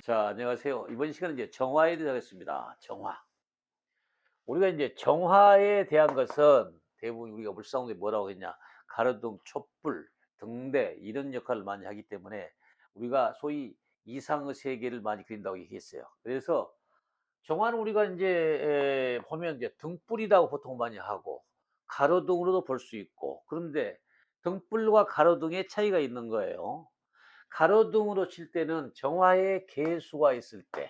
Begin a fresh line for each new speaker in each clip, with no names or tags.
자, 안녕하세요. 이번 시간은 이제 정화에 대해 하겠습니다. 정화. 우리가 이제 정화에 대한 것은 대부분 우리가 물상에 뭐라고 했냐? 가로등, 촛불, 등대 이런 역할을 많이 하기 때문에 우리가 소위 이상의 세계를 많이 그린다고 얘기했어요. 그래서 정화는 우리가 이제 보면 이제 등불이라고 보통 많이 하고 가로등으로도 볼 수 있고, 그런데 등불과 가로등의 차이가 있는 거예요. 가로등으로 칠 때는 정화의 개수가 있을 때,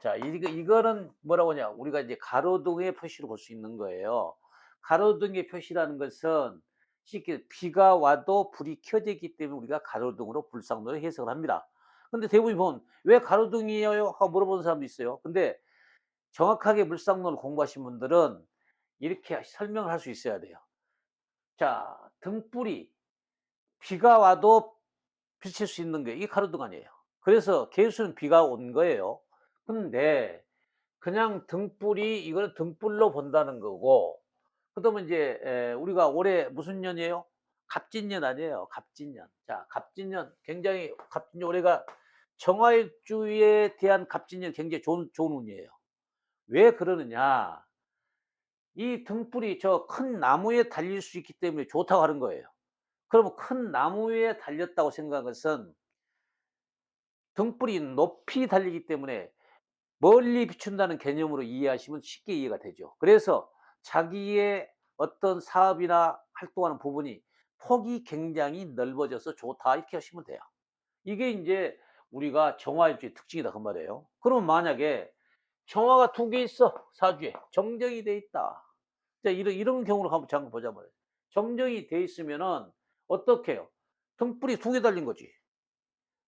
자, 이거는 뭐라고 하냐? 우리가 이제 가로등의 표시로 볼 수 있는 거예요. 가로등의 표시라는 것은 쉽게 비가 와도 불이 켜져 있기 때문에 우리가 가로등으로 불상도를 해석을 합니다. 근데 대부분 보면 "왜 가로등이에요?" 하고 물어보는 사람도 있어요. 근데 정확하게 물상론을 공부하신 분들은 이렇게 설명을 할 수 있어야 돼요. 자, 등불이 비가 와도 비칠 수 있는 게 이게 가로등 아니에요. 그래서 개수는 비가 온 거예요. 근데 그냥 등불이 이거는 등불로 본다는 거고, 그다음에 이제 우리가 올해 무슨 년이에요? 갑진년 아니에요. 갑진년. 자, 갑진년 굉장히 갑진년 올해가 정화일주에 대한 갑진년 굉장히 좋은 운이에요. 왜 그러느냐? 이 등불이 저 큰 나무에 달릴 수 있기 때문에 좋다고 하는 거예요. 그러면 큰 나무에 달렸다고 생각한 것은 등불이 높이 달리기 때문에 멀리 비춘다는 개념으로 이해하시면 쉽게 이해가 되죠. 그래서 자기의 어떤 사업이나 활동하는 부분이 폭이 굉장히 넓어져서 좋다 이렇게 하시면 돼요. 이게 인제 우리가 정화일주의 특징이다 그 말이에요. 그러면 만약에 정화가 2개 있어 사주에. 정정이 돼 있다. 자, 이런 경우를 한번 잠깐 보자 말이에요. 정정이 돼 있으면은 어떻게 해요? 등불이 2개 달린 거지.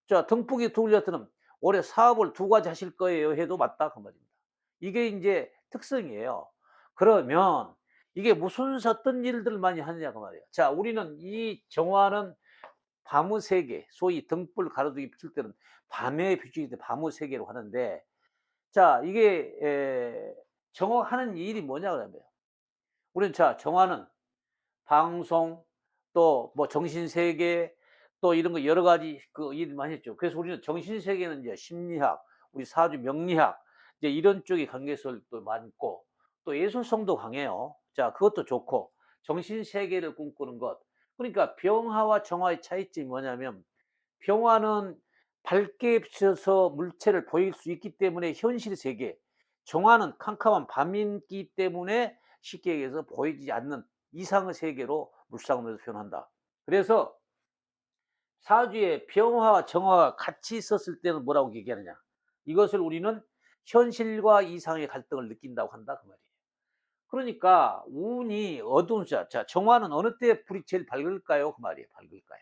자, 등불이 둘렸더니 올해 사업을 2가지 하실 거예요 해도 맞다 그 말입니다. 이게 인제 특성이에요. 그러면 이게 무슨 어떤 일들을 많이 하느냐 그 말이에요. 자, 우리는 이 정화는 밤의 세계, 소위 등불 가로등이 비칠 때는 밤에 비추기 때문에 밤의 세계로 하는데, 자, 이게 정화하는 일이 뭐냐 그러면 우리는 자 정화는 방송 또 뭐 정신세계 또 이런 거 여러 가지 그 일 많이 했죠. 그래서 우리는 정신세계는 이제 심리학, 우리 사주 명리학 이제 이런 쪽의 관계설도 많고 또 예술성도 강해요. 자, 그것도 좋고 정신세계를 꿈꾸는 것. 그러니까 병화와 정화의 차이점이 뭐냐면 병화는 밝게 비춰서 물체를 보일 수 있기 때문에 현실 세계, 정화는 캄캄한 밤이기 때문에 쉽게 얘기해서 보이지 않는 이상의 세계로 물상으로 표현한다. 그래서 사주에 병화와 정화가 같이 있었을 때는 뭐라고 얘기하느냐? 이것을 우리는 현실과 이상의 갈등을 느낀다고 한다 그 말이에요. 그러니까 운이 어두운 자 정화는 어느 때 불이 제일 밝을까요? 그 말이에요. 밝을까요?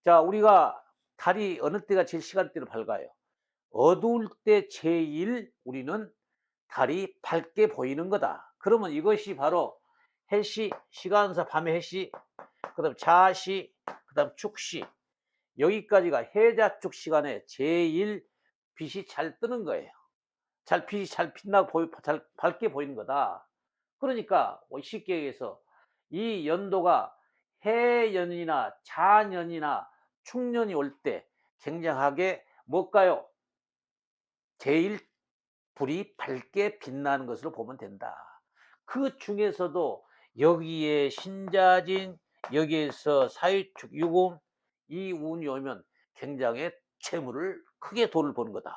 자, 우리가 달이 어느 때가 제일 시간대로 밝아요? 어두울 때 제일 우리는 달이 밝게 보이는 거다. 그러면 이것이 바로 해시, 시간사 밤의 해시, 그다음 자시, 그다음 축시, 여기까지가 해자축 시간에 제일 빛이 잘 뜨는 거예요. 빛이 잘 빛나고 잘 밝게 보이는 거다. 그러니까 뭐 쉽게 얘기해서 이 연도가 해연이나 자년이나 축년이 올 때 굉장하게 뭘까요? 제일 불이 밝게 빛나는 것으로 보면 된다. 그중에서도 여기에 신자진, 여기에서 사유축, 유금 이 운이 오면 굉장히 재물을 크게 돈을 버는 거다.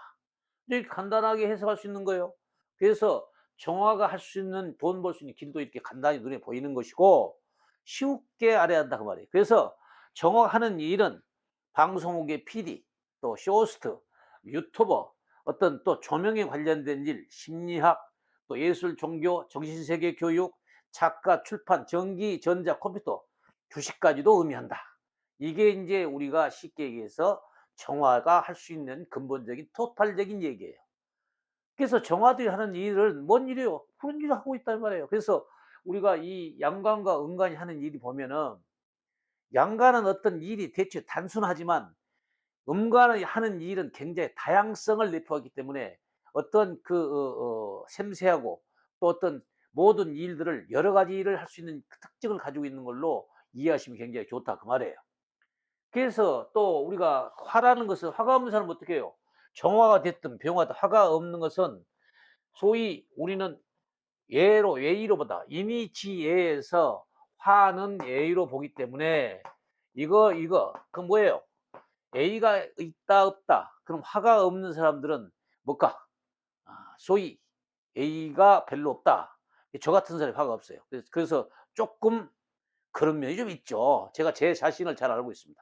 이렇게 간단하게 해석할 수 있는 거예요. 그래서 정화가 할 수 있는 돈 벌 수 있는 길도 이렇게 간단히 눈에 보이는 것이고 쉽게 알아야 한다 그 말이에요. 그래서 정화하는 일은 방송국의 PD, 또 쇼호스트, 유튜버, 어떤 또 조명에 관련된 일, 심리학, 또 예술, 종교, 정신세계 교육, 작가, 출판, 전기, 전자, 컴퓨터, 주식까지도 의미한다. 이게 이제 우리가 쉽게 얘기해서 정화가 할 수 있는 근본적인 토탈적인 얘기예요. 그래서 정화들이 하는 일은 뭔 일이에요? 그런 일을 하고 있단 말이에요. 그래서 우리가 이 양관과 음관이 하는 일이 보면은 양관은 어떤 일이 대체 단순하지만 음관이 하는 일은 굉장히 다양성을 내포하기 때문에 어떤 섬세하고 또 어떤 모든 일들을 여러 가지 일을 할 수 있는 그 특징을 가지고 있는 걸로 이해하시면 굉장히 좋다 그 말이에요. 그래서 또 우리가 화라는 것은 화가 없는 사람은 어떻게 해요? 정화가 됐든 병화든 화가 없는 것은 소위 우리는 예로 보다 이니지예에서 화는 예의로 보기 때문에 이거 그 뭐예요? A가 있다 없다. 그럼 화가 없는 사람들은 뭘까? 소위 A가 별로 없다. 저 같은 사람이 화가 없어요. 그래서 쪼끔 그런 면이 좀 있죠. 제가 제 자신을 잘 알고 있습니다.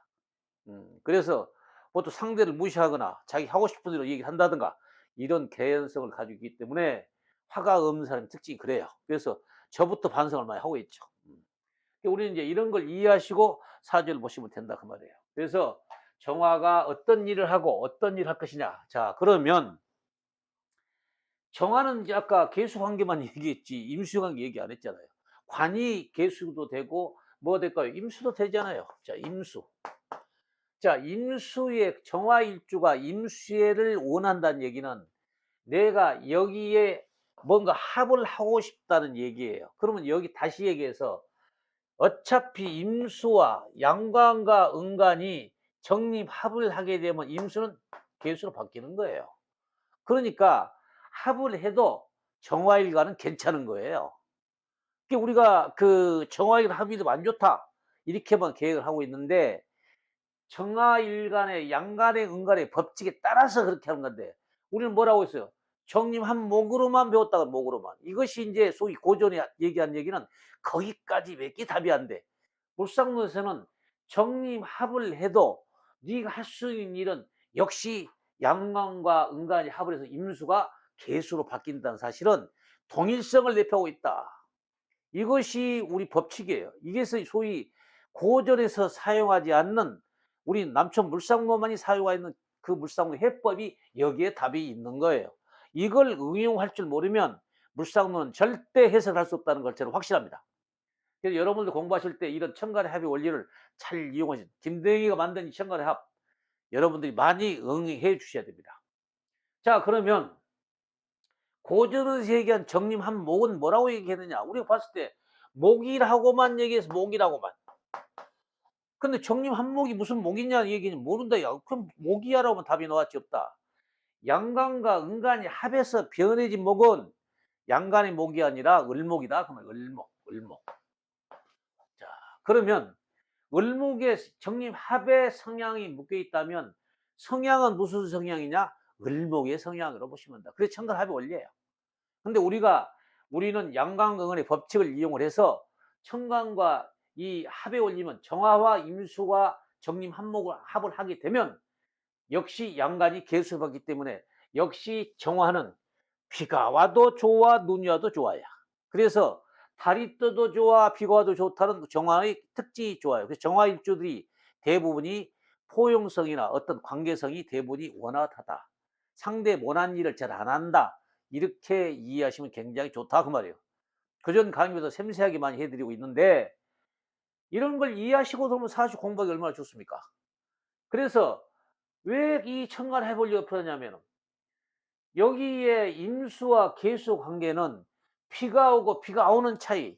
그래서 보통 상대를 무시하거나 자기 하고 싶은 대로 얘기를 한다든가 이런 개연성을 가지고 있기 때문에 화가 없는 사람의 특징이 그래요. 그래서 저부터 반성을 많이 하고 있죠. 우리는 이제 이런 걸 이해하시고 사주를 보시면 된다 그 말이에요. 그래서 정화가 어떤 일을 하고 어떤 일을 할 것이냐. 자, 그러면 정화는 이제 아까 계수관계만 얘기했지 임수관계 얘기 안 했잖아요. 관이 계수도 되고 뭐가 될까요? 임수도 되잖아요. 자, 임수. 자, 임수의 정화일주가 임수애를 원한다는 얘기는 내가 여기에 뭔가 합을 하고 싶다는 얘기예요. 그러면 여기 다시 얘기해서 어차피 임수와 양관과 음관이 정립합을 하게 되면 임수는 계수로 바뀌는 거예요. 그러니까 합을 해도 정화일과는 괜찮은 거예요. 그러니까 우리가 그 정화일 합이 안 좋다 이렇게만 계획을 하고 있는데 정화일간의 양간의 음간의 법칙에 따라서 그렇게 하는 건데 우리는 뭐라고 했어요? 정립 한 목으로만 배웠다가 목으로만. 이것이 이제 소위 고전에 얘기한 얘기는 거기까지 몇 개 답이 안 돼. 물상론에서는 정립합을 해도 네가 할 수 있는 일은 역시 양간과 음간이 합을 해서 임수가 계수로 바뀐다는 사실은 동일성을 내포하고 있다. 이것이 우리 법칙이에요. 이게 소위 고전에서 사용하지 않는 우리 남촌 물상로만이 사용하고 있는 그 물상로 해법이 여기에 답이 있는 거예요. 이걸 응용할 줄 모르면 물상로는 절대 해석할 수 없다는 걸 저는 확실합니다. 그래서 여러분들 공부하실 때 이런 천간의 합의 원리를 잘 이용하신 김대희가 만든 이 천간의 합 여러분들이 많이 응용해 주셔야 됩니다. 자, 그러면 고전에서 얘기한 정립한목은 뭐라고 얘기했느냐? 우리가 봤을 때 목이라고만 얘기해서 목이라고만. 근데 정립한목이 무슨 목이냐 얘기는 모른다. 야, 그럼 목이야라고 하면 답이 나왔지 없다. 양간과 음간이 합해서 변해진 목은 양간의 목이 아니라 을목이다. 그러면 을목. 자, 그러면 을목의 정립합의 성향이 묶여 있다면 성향은 무슨 성향이냐? 을목의 성향으로 보시면 된다. 그래서 천간합의 원리예요. 근데 우리는 양강응원의 법칙을 이용을 해서 천간과 이 합의 원리면 정화와 임수가 정립 한목을 합을 하게 되면 역시 양간이 계수받기 때문에 역시 정화는 비가 와도 좋아 눈이 와도 좋아야. 그래서 달이 떠도 좋아 비가 와도 좋다는 정화의 특징이 좋아요. 그래서 정화일주들이 대부분이 포용성이나 어떤 관계성이 대부분이 원활하다. 상대 원한 일을 잘 안 한다. 이렇게 이해하시면 굉장히 좋다 그 말이에요. 그전 강의에서 섬세하게 많이 해드리고 있는데 이런 걸 이해하시고 그러면 사실 공부하기 얼마나 좋습니까? 그래서 왜 이 천간 해보려고 표현하냐면 여기에 임수와 계수 관계는 비가 오고 비가 오는 차이,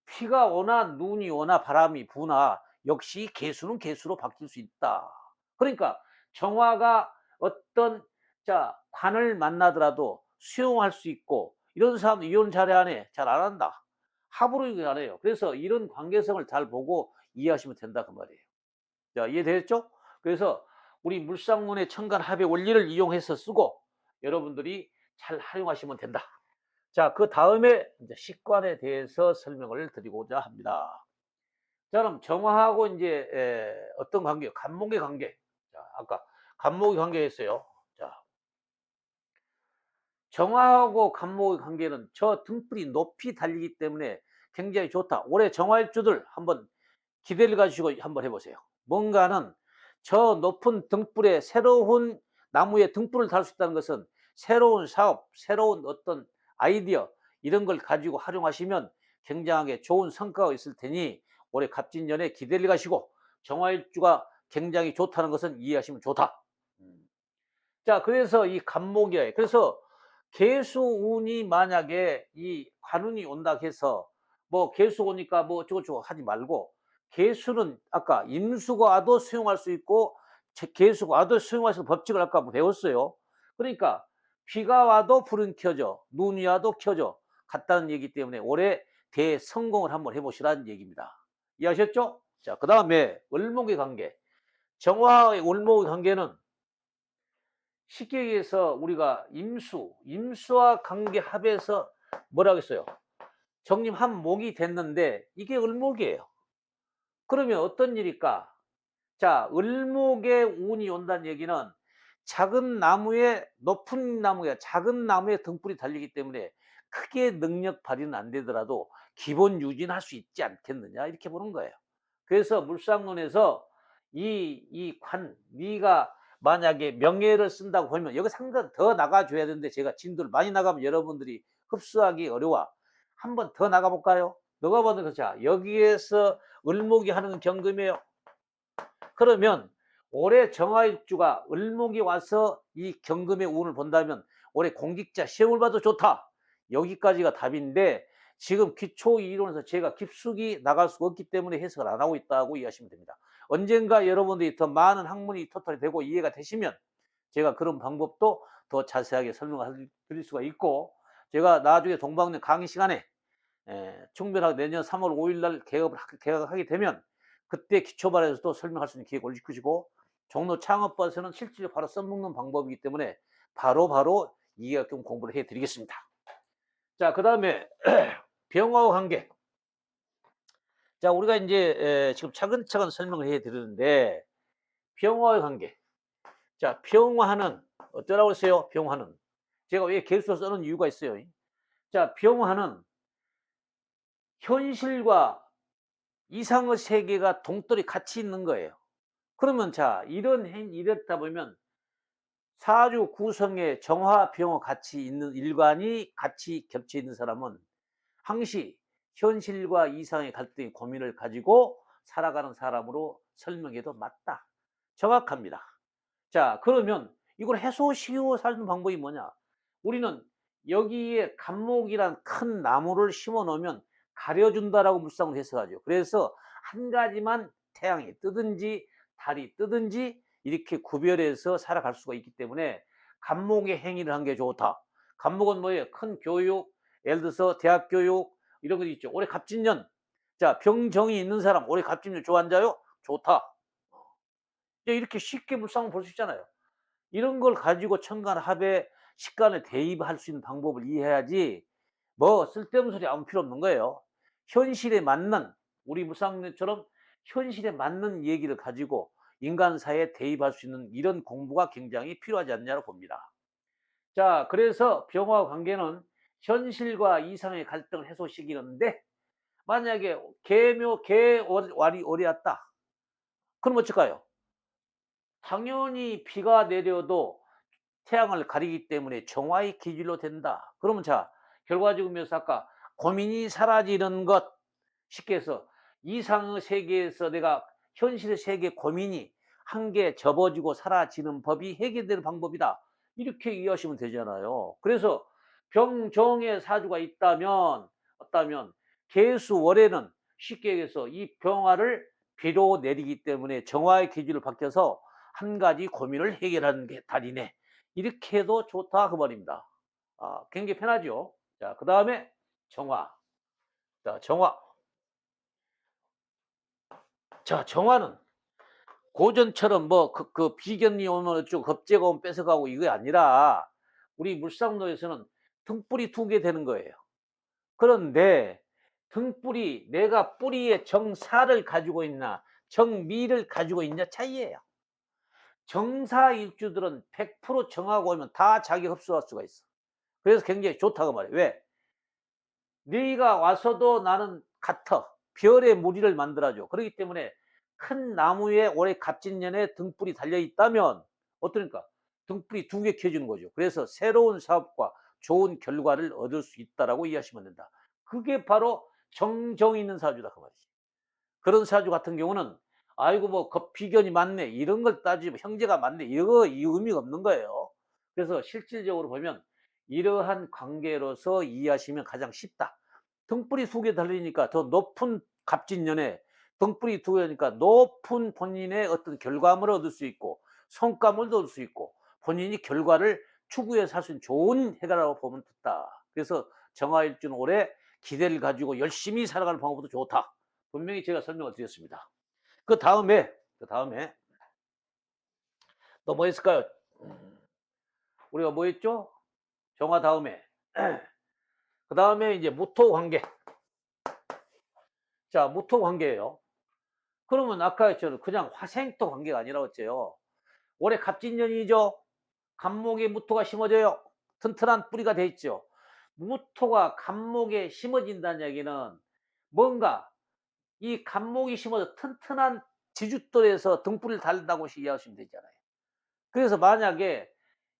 비가 오나 눈이 오나 바람이 부나 역시 계수는 계수로 바뀔 수 있다. 그러니까 정화가 어떤 관을 만나더라도 수용할 수 있고 이런 사람도 이혼 잘해 안 해? 잘 안 한다. 합으로 이거 안 해요. 그래서 이런 관계성을 잘 보고 이해하시면 된다 그 말이에요. 자, 이해되셨죠? 그래서 우리 물상문의 천간 합의 원리를 이용해서 쓰고 여러분들이 잘 활용하시면 된다. 자, 그 다음에 이제 식관에 대해서 설명을 드리고자 합니다. 자, 그럼 정화하고 이제 어떤 관계? 간목의 관계. 자, 아까 간목의 관계였어요. 자, 정화하고 간목의 관계는 저 등불이 높이 달리기 때문에 굉장히 좋다. 올해 정화일주들 한번 기대를 가지고 한번 해보세요. 뭔가는 저 높은 등불에 새로운 나무에 등불을 달 수 있다는 것은 새로운 사업, 새로운 어떤 아이디어 이런 걸 가지고 활용하시면 굉장하게 좋은 성과가 있을 테니 올해 갑진년에 기대를 가시고 정화일주가 굉장히 좋다는 것은 이해하시면 좋다. 자, 그래서 이 간목이에요. 그래서 계수운이 만약에 이 관운이 온다 해서 뭐 계수 오니까 뭐 어쩌고저쩌고 하지 말고 계수는 아까 임수가 와도 수용할 수 있고 계수가 와도 수용할 수 있는 법칙을 아까 배웠어요. 그러니까 비가 와도 불은 켜져, 눈이 와도 켜져 같다는 얘기 때문에 올해 대성공을 한번 해 보시라는 얘기입니다. 이해하셨죠? 자, 그다음에 을목의 관계. 정화의 을목의 관계는 쉽게 얘기해서 우리가 임수와 관계 합해서 뭐라고 했어요? 정님 한 목이 됐는데 이게 을목이에요. 그러면 어떤 일일까? 자, 을목의 운이 온다는 얘기는 작은 나무에 높은 나무에 작은 나무에 등불이 달리기 때문에 크게 능력 발휘는 안 되더라도 기본 유지는 할 수 있지 않겠느냐 이렇게 보는 거예요. 그래서 물상론에서 이 관 네가 만약에 명예를 쓴다고 보면 여기 상관 더 나가 줘야 되는데 제가 진도를 많이 나가면 여러분들이 흡수하기 어려워. 한번 더 나가 볼까요? 너가 보는 거 자, 여기에서 을목이 하는 경금이에요. 그러면 올해 정화일주가 을목이 와서 이 경금의 운을 본다면 올해 공직자 시험을 봐도 좋다. 여기까지가 답인데 지금 기초 이론에서 제가 깊숙이 나갈 수가 없기 때문에 해석을 안 하고 있다고 이해하시면 됩니다. 언젠가 여러분들이 더 많은 학문이 토탈이 되고 이해가 되시면 제가 그런 방법도 더 자세하게 설명을 드릴 수가 있고 제가 나중에 동방년 강의 시간에 충분하게 내년 3월 5일 날 개학하게 되면 그때 기초반에서도 설명할 수 있는 기회를 올리시고 종로 창업반에서는 실질적으로 바로 써먹는 방법이기 때문에 바로 이해학경 공부를 해드리겠습니다. 자, 그 다음에 병화와 관계. 자, 우리가 이제 지금 차근차근 설명을 해드리는데 병화의 관계. 자, 병화는 어쩌라고 했어요? 병화는 제가 왜 개수로 써놓은 이유가 있어요. 자, 병화는 현실과 이상의 세계가 동떨이 같이 있는 거예요. 그러면 자, 이렇다 보면 사주 구성에 정화, 병화 같이 있는 일관이 같이 겹쳐 있는 사람은 항시 현실과 이상의 갈등의 고민을 가지고 살아가는 사람으로 설명해도 맞다. 정확합니다. 자, 그러면 이걸 해소시키고 사는 방법이 뭐냐? 우리는 여기에 간목이란 큰 나무를 심어 놓으면 가려준다라고 물상으로 해석하죠. 그래서 한 가지만 태양이 뜨든지 달이 뜨든지 이렇게 구별해서 살아갈 수가 있기 때문에 간목의 행위를 한 게 좋다. 간목은 뭐예요? 큰 교육, 예를 들어서 대학 교육 이런 거 있죠. 올해 갑진년. 자, 병정이 있는 사람 올해 갑진년 좋아한자요? 좋다. 이렇게 쉽게 물상을 볼 수 있잖아요. 이런 걸 가지고 천간합의 식간에 대입할 수 있는 방법을 이해해야지 뭐 쓸데없는 소리 아무 필요 없는 거예요. 현실에 맞는 우리 무상론처럼 현실에 맞는 얘기를 가지고 인간사에 대입할 수 있는 이런 공부가 굉장히 필요하지 않냐고 봅니다. 자, 그래서 병화와 관계는 현실과 이상의 갈등을 해소시키는데 만약에 개월이 어려웠다. 그럼 어쩔까요? 당연히 비가 내려도 태양을 가리기 때문에 정화의 기질로 된다. 그러면 자, 결과적으로 아까 고민이 사라지는 것 쉽게 해서 이상의 세계에서 내가 현실의 세계 고민이 한개 접어지고 사라지는 법이 해결되는 방법이다. 이렇게 이해하시면 되잖아요. 그래서 병정의 사주가 있다면 개수월에는 쉽게 얘기해서 이 병화를 비로 내리기 때문에 정화의 기질을 바뀌어서 한 가지 고민을 해결하는 게 달이네. 이렇게 해도 좋다 그 말입니다. 아, 굉장히 편하죠. 자, 그 다음에 정화. 자, 정화. 자, 정화는 고전처럼 뭐 비견이 오면 어쩌고 겁재가 오면 뺏어가고 이게 아니라 우리 물상도에서는 등불이 두 개 되는 거예요. 그런데 등불이 내가 뿌리에 정사를 가지고 있나 정미를 가지고 있냐 차이예요. 정사 일주들은 100% 정하고 오면 다 자기 흡수할 수가 있어. 그래서 굉장히 좋다고 말해요. 왜? 네가 와서도 나는 같아. 별의 무리를 만들어줘. 그렇기 때문에 큰 나무에 올해 갑진년에 등불이 달려 있다면 어떠니까 등불이 두 개 켜주는 거죠. 그래서 새로운 사업과 좋은 결과를 얻을 수 있다라고 이해하시면 된다. 그게 바로 정정이 있는 사주다 그 말이지. 그런 사주 같은 경우는 아이고 뭐 비견이 많네 이런 걸 따지면 형제가 많네 이거 이 의미가 없는 거예요. 그래서 실질적으로 보면 이러한 관계로서 이해하시면 가장 쉽다. 등불이 두 개 달리니까 더 높은 갑진년에 등불이 두 개니까 높은 본인의 어떤 결과물을 얻을 수 있고 성과물도 얻을 수 있고 본인이 결과를 추구해 살 수 있는 좋은 해가라고 보면 됐다. 그래서 정화일주는 올해 기대를 가지고 열심히 살아가는 방법도 좋다. 분명히 제가 설명을 드렸습니다. 그다음에 또 뭐 있을까요? 우리가 뭐 했죠? 정화 다음에 그다음에 이제 무토 관계. 자, 무토 관계예요. 그러면 아까 했죠. 그냥 화생토 관계가 아니라고 했죠. 올해 갑진년이죠. 갑목에 무토가 심어져요. 튼튼한 뿌리가 돼 있죠. 무토가 갑목에 심어진다는 얘기는 뭔가 이 갑목이 심어져 튼튼한 지읒돌에서 등불을 달다고 이해하시면 되잖아요. 그래서 만약에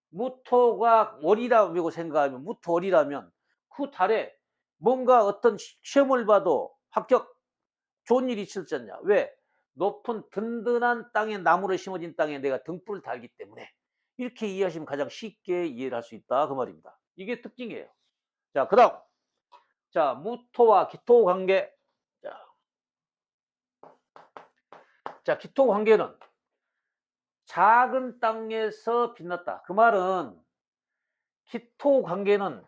무토가 월이라고 생각하면 무토월이라면 그 달에 뭔가 어떤 시험을 봐도 합격 좋은 일이 있었지 않냐. 왜? 높은 든든한 땅에 나무를 심어진 땅에 내가 등불을 달기 때문에 이렇게 이해하시면 가장 쉽게 이해를 할 수 있다 그 말입니다. 이게 특징이에요. 자, 그다음 자 무토와 기토 관계. 자, 기토 관계는 작은 땅에서 빛났다. 그 말은 기토 관계는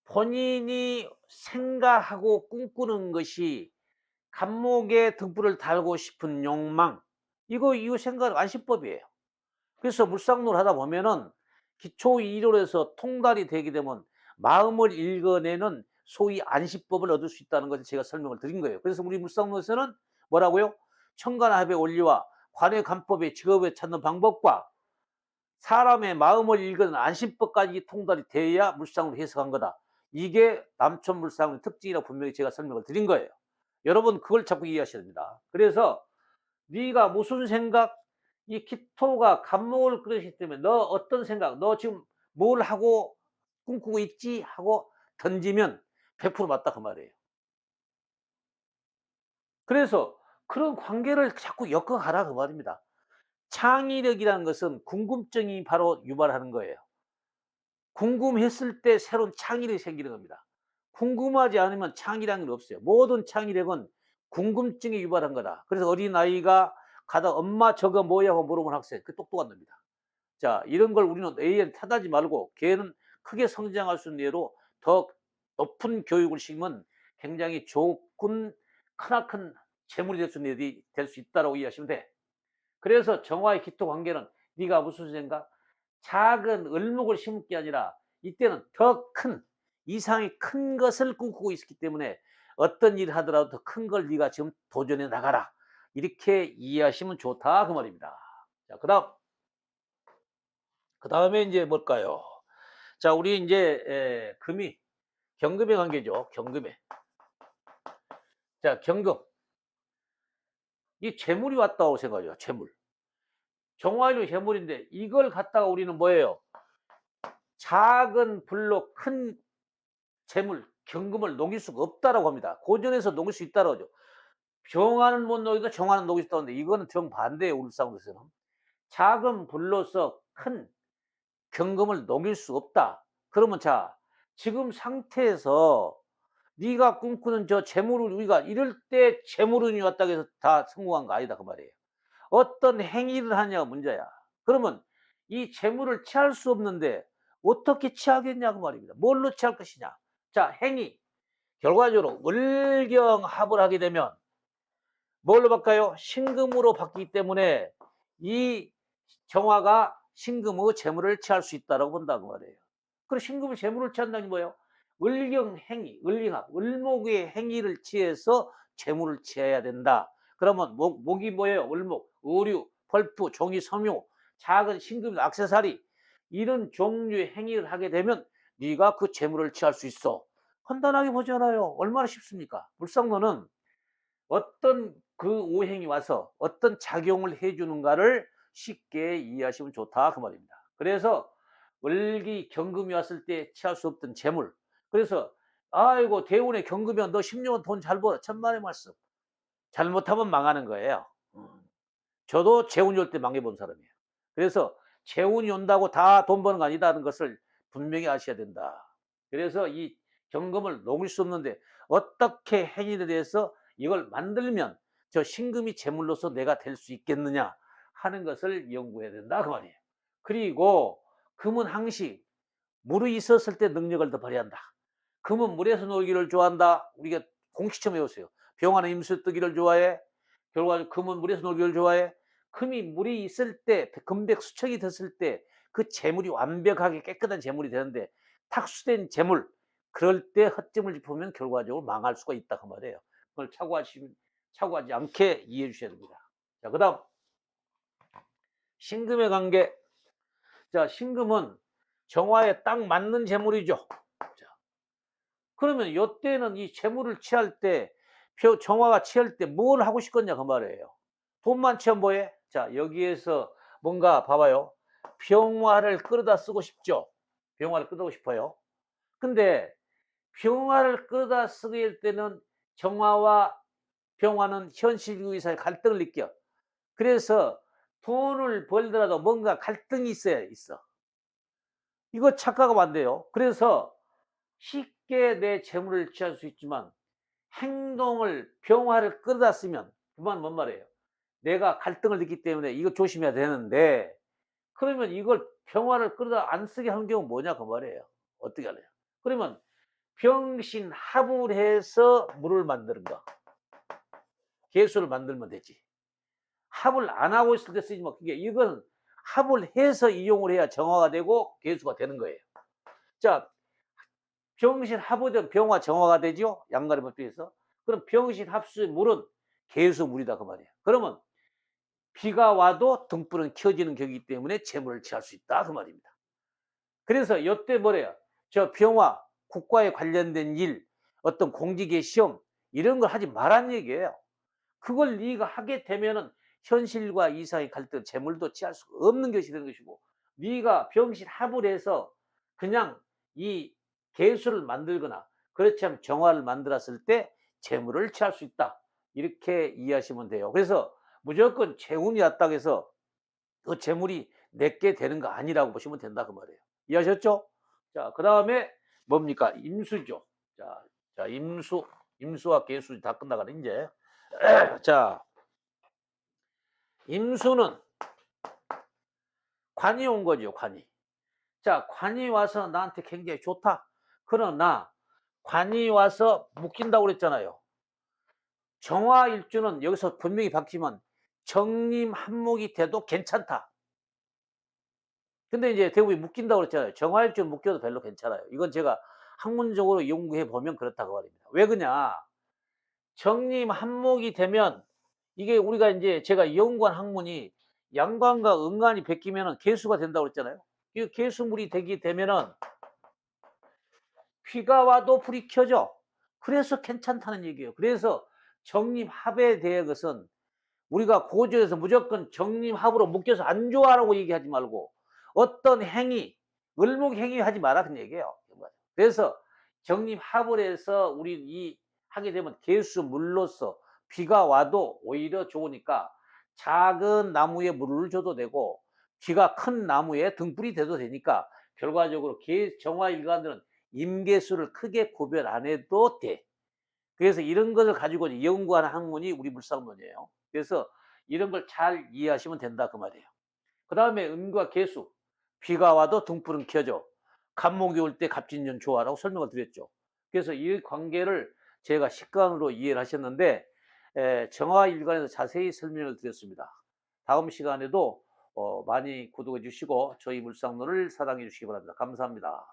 본인이 생각하고 꿈꾸는 것이 갑목에 등불을 달고 싶은 욕망, 이거 생각 안시법이에요. 그래서 물상론을 하다 보면은 기초 이론에서 통달이 되게 되면 마음을 읽어내는 소위 안시법을 얻을 수 있다는 것을 제가 설명을 드린 거예요. 그래서 우리 물상론에서는 뭐라고요? 천간합의 원리와 관의 관법의 직업에 찾는 방법과 사람의 마음을 읽는 안심법까지 통달이 돼야 물상으로 해석한 거다. 이게 남천물상의 특징이라고 분명히 제가 설명을 드린 거예요. 여러분 그걸 자꾸 이해하셔야 됩니다. 그래서 네가 무슨 생각, 이 기토가 갑목을 끌었기 때문에 너 어떤 생각, 너 지금 뭘 하고 꿈꾸고 있지 하고 던지면 100% 맞다 그 말이에요. 그래서 그런 관계를 자꾸 엮어가라 그 말입니다. 창의력이라는 것은 궁금증이 바로 유발하는 거예요. 궁금했을 때 새로운 창의력이 생기는 겁니다. 궁금하지 않으면 창의라는 건 없어요. 모든 창의력은 궁금증이 유발한 거다. 그래서 어린아이가 가다 엄마 저거 뭐야 하고 물어보는 학생, 그 똑똑한 놈이다. 자, 이런 걸 우리는 애에 탓하지 말고 걔는 크게 성장할 수 있는 예로 더 높은 교육을 시키면 굉장히 좋은 크나큰 재물이 될 수 있는 일이 될 수 있다고 이해하시면 돼. 그래서 정화의 기토 관계는 네가 무슨 생각? 작은 을목을 심을 게 아니라 이때는 더 큰 이상의 큰 것을 꿈꾸고 있기 때문에 어떤 일을 하더라도 더 큰 걸 네가 지금 도전해 나가라. 이렇게 이해하시면 좋다 그 말입니다. 자, 그다음에 이제 뭘까요? 자, 우리 이제 금이 경금의 관계죠. 경금의. 자, 경금. 이 재물이 왔다고 생각해요. 재물. 정화일은 재물인데 이걸 갖다가 우리는 뭐예요? 작은 불로 큰 재물, 경금을 녹일 수가 없다라고 합니다. 고전에서 녹일 수 있다라고 하죠. 병화는 못 녹이고 정화는 녹일 수 있다는데 이거는 정반대예요. 울상에서는. 작은 불로서 큰 경금을 녹일 수 없다. 그러면 자, 지금 상태에서 네가 꿈꾸는 저 재물을 우리가 이럴 때 재물운이 왔다고 해서 다 성공한 거 아니다 그 말이에요. 어떤 행위를 하냐가 문제야. 그러면 이 재물을 취할 수 없는데 어떻게 취하겠냐고 말입니다. 뭘로 취할 것이냐. 자, 행위. 결과적으로 을경합을 하게 되면 뭘로 바꿔요? 신금으로 바뀌기 때문에 이 정화가 신금의 재물을 취할 수 있다고 본다고 말이에요. 그리고 신금의 재물을 취한다는 게 뭐예요? 을경행위, 을경합, 을목의 행위를 취해서 재물을 취해야 된다. 그러면 목이 뭐예요? 을목, 의류, 펄프, 종이, 섬유, 작은 신금, 액세서리 이런 종류의 행위를 하게 되면 네가 그 재물을 취할 수 있어. 간단하게 보잖아요. 얼마나 쉽습니까? 물상론은 어떤 그 오행이 와서 어떤 작용을 해 주는가를 쉽게 이해하시면 좋다 그 말입니다. 그래서 을기 경금이 왔을 때 취할 수 없던 재물. 그래서 아이고 대운에 경금이야 너 10년 돈 잘 벌어. 천만의 말씀. 잘못하면 망하는 거예요. 저도 재운이 올 때 망해 본 사람이에요. 그래서 재운이 온다고 다 돈 버는 거 아니다는 것을 분명히 아셔야 된다. 그래서 이 경금을 녹일 수 없는데 어떻게 행위에 대해서 이걸 만들면 저 신금이 재물로서 내가 될 수 있겠느냐 하는 것을 연구해야 된다 그 말이에요. 그리고 금은 항시 물이 있었을 때 능력을 더 발휘한다. 금은 물에서 놀기를 좋아한다. 우리가 공식처럼 외웠어요. 병화는 임수 뜨기를 좋아해. 결과적으로 금은 물에서 놀기를 좋아해. 금이 물이 있을 때 금백 수척이 됐을 때 그 재물이 완벽하게 깨끗한 재물이 되는데 탁수된 재물 그럴 때 헛점을 짚으면 결과적으로 망할 수가 있다 그 말이에요. 그걸 착오하지 않게 이해해 주셔야 됩니다. 자, 그다음 신금의 관계. 자, 신금은 정화에 딱 맞는 재물이죠. 자, 그러면 요때는 이 재물을 취할 때 정화가 취할 때 뭘 하고 싶겠냐 그 말이에요. 돈만 취하면 뭐해? 자, 여기에서 뭔가 봐봐요. 병화를 끌어다 쓰고 싶죠. 병화를 끌어오고 싶어요. 근데 병화를 끌어다 쓰게 될 때는 정화와 병화는 현실주의 사이에 갈등을 느껴. 그래서 돈을 벌더라도 뭔가 갈등이 있어. 이거 착각하면 안 돼요. 그래서 쉽게 내 재물을 취할 수 있지만 행동을 병화를 끌어다 쓰면 그만 뭔 말이에요. 내가 갈등을 느끼기 때문에 이거 조심해야 되는데 그러면 이걸 병화를 끌어다 안 쓰게 하는 경우는 뭐냐 그 말이에요. 어떻게 하냐. 그러면 병신합을 해서 물을 만드는 거. 개수를 만들면 되지. 합을 안 하고 있을 때 쓰지 마. 그게 이건 합을 해서 이용을 해야 정화가 되고 개수가 되는 거예요. 자, 병신 합의된 병화 정화가 되죠. 양가리 법칙에서. 그럼 병신 합수의 물은 개수물이다 그 말이에요. 그러면 비가 와도 등불은 켜지는 격이기 때문에 재물을 취할 수 있다 그 말입니다. 그래서 요때 뭐래요? 저 병화 국가에 관련된 일, 어떤 공직의 시험 이런 걸 하지 말란 얘기예요. 그걸 네가 하게 되면은 현실과 이상의 갈등, 재물도 취할 수 없는 것이 되는 것이고, 네가 병신합을 해서 그냥 이 개수를 만들거나 그렇지 않으면 정화를 만들었을 때 재물을 취할 수 있다. 이렇게 이해하시면 돼요. 그래서 무조건 재운이 왔다고 해서 그 재물이 내게 되는 거 아니라고 보시면 된다 그 말이에요. 이해하셨죠? 자, 그다음에 뭡니까? 임수죠. 자, 임수와 개수 다 끝나가네 이제. 자, 임수는 관이 온 거죠, 관이. 자, 관이 와서 나한테 굉장히 좋다. 그러나 관이 와서 묶인다고 그랬잖아요. 정화일주는 여기서 분명히 바뀌면 정림한목이 돼도 괜찮다. 근데 이제 대부분 묶인다고 그랬잖아요. 정화일주는 묶여도 별로 괜찮아요. 이건 제가 학문적으로 연구해 보면 그렇다고 말입니다. 왜 그러냐? 정림한목이 되면 이게 우리가 이제 제가 연구한 학문이 양관과 음관이 베끼면은 개수가 된다고 그랬잖아요. 이 개수물이 되게 되면은 비가 와도 불이 켜져. 그래서 괜찮다는 얘기예요. 그래서 정림합에 대한 것은 우리가 고조해서 무조건 정림합으로 묶여서 안 좋아라고 얘기하지 말고 어떤 행위, 을목행위 하지 마라 그런 얘기예요. 그래서 정림합을 해서 우리 이 하게 되면 개수물로서 비가 와도 오히려 좋으니까 작은 나무에 물을 줘도 되고 비가 큰 나무에 등불이 돼도 되니까 결과적으로 정화일관들은 임계수를 크게 구별 안 해도 돼. 그래서 이런 것을 가지고 연구하는 학문이 우리 물상론이에요. 그래서 이런 걸 잘 이해하시면 된다 그 말이에요. 그 다음에 음과 개수. 비가 와도 등불은 켜져. 간목이 올 때 갑진년 좋아라고 설명을 드렸죠. 그래서 이 관계를 제가 식관으로 이해를 하셨는데 정화일관에서 자세히 설명을 드렸습니다. 다음 시간에도 많이 구독해 주시고 저희 물상론을 사랑해 주시기 바랍니다. 감사합니다.